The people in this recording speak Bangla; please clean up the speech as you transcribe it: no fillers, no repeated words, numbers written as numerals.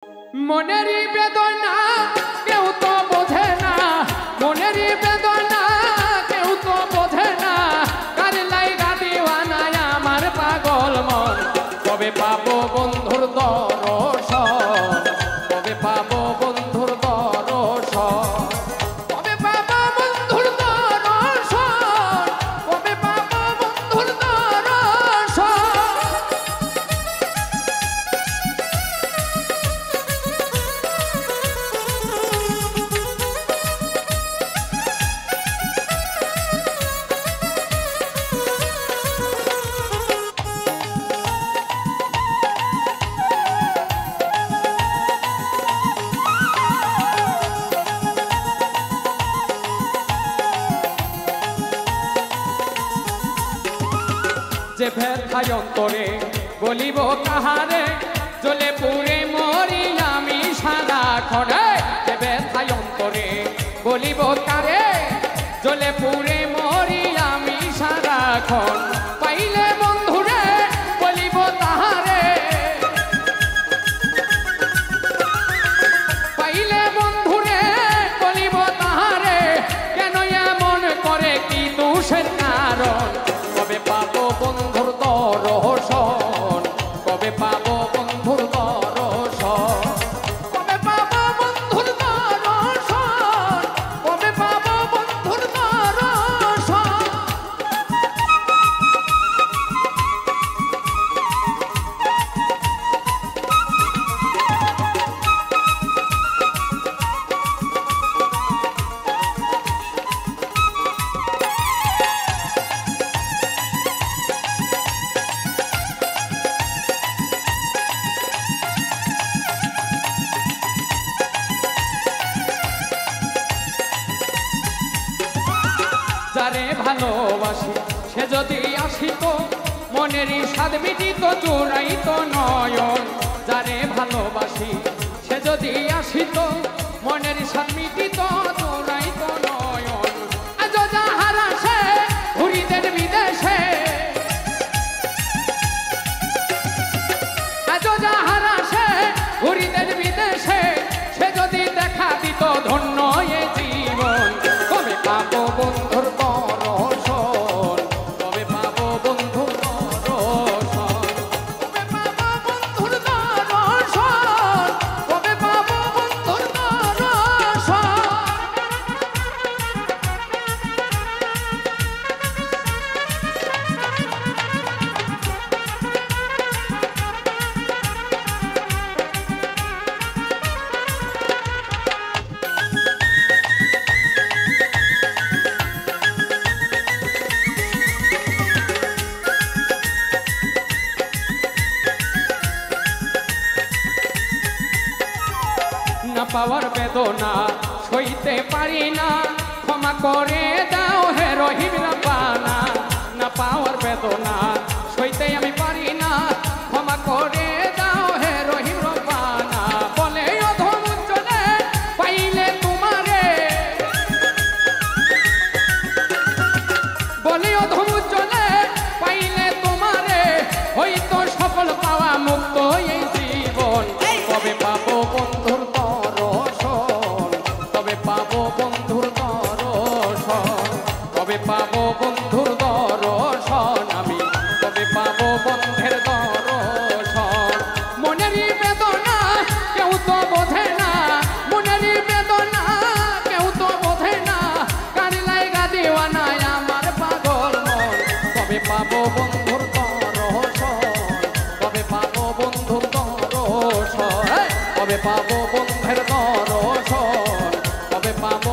মনেরই বেদনা কেউ তো বোঝে না, মনেরই বেদনা কেউ তো বোঝে না, কার লাইগা দিওয়ানা আমার পাগল মন। কবে পাবো বন্ধুর দর্শন, কবে পাবো বন্ধুর দর্শন, কবে পাবো বন্ধুর দর্শন, কবে পাবো বন্ধুর দর্শন। যে ব্যথায় অন্তরে বলিব কাহারে, জ্বলে পুড়ে মরি আমি সারাক্ষণে। যে ব্যথায় অন্তরে বলিব কারে, জ্বলে পুড়ে মরি আমি সারাক্ষণ। পাইলে বন্ধুরে বলিব তাহারে, পাইলে বন্ধুরে বলিব তাহারে, কেন এমন করে কি দোষের কারণ। কবে পাবো বন্ধুর দর্শন, কবে পাবো বন্ধুর দর্শন, কবে পাবো বন্ধুর দর্শন, কবে পাবো বন্ধুর দর্শন। যারে ভালোবাসি সে যদি আসিত, মনেরই স্বাদ মিটিত জোড়াইত নয়ন। যারে ভালোবাসি সে যদি আসিত, মনেরই স্বাদ মিটিত জোড়াইত নয়ন। আজ যাহারা সে ঘুরিতেন বিদেশে, আজ যাহারা সে ঘুরিতেন বিদেশে, সে যদি দেখা দিত ধন্য এ জীবন। কবে পাবো বন্ধুর দর্শন, কবে পাবো বন্ধুর দর্শন, কবে পাবো বন্ধুর দর্শন, কবে পাবো বন্ধুর দর্শন। না পাওয়ার বেদনা সইতে পারি না, ক্ষমা করে দাও হে রহিম রাব্বানা। না পাওয়ার বেদনা সইতে আমি পারি না, ক্ষমা করে দাও হে রহিম রাব্বানা। বলে অধম চলে পাইলে তোমারে, বলে অধম চলে পাইলে তোমারে, হয়তো সফল পাওয়া মুক্ত এই জীবন। কবে পাবো বন্ধুর দর্শন, কবে পাবো বন্ধুর দর্শন, কবে পাবো বন্ধুর দর্শন, আমি কবে পাবো বন্ধের দর্শন। মনেরই বেদনা কেউ তো বোঝে না, মনেরই বেদনা কেউ তো বোঝে না, কার লাইগা দিওয়ানা আমার পাগল মন। কবে পাবো বন্ধুর দর্শন, কবে পাবো বন্ধুর দর্শন, কবে পাবো বন্ধের দর্শন, কবে পাবো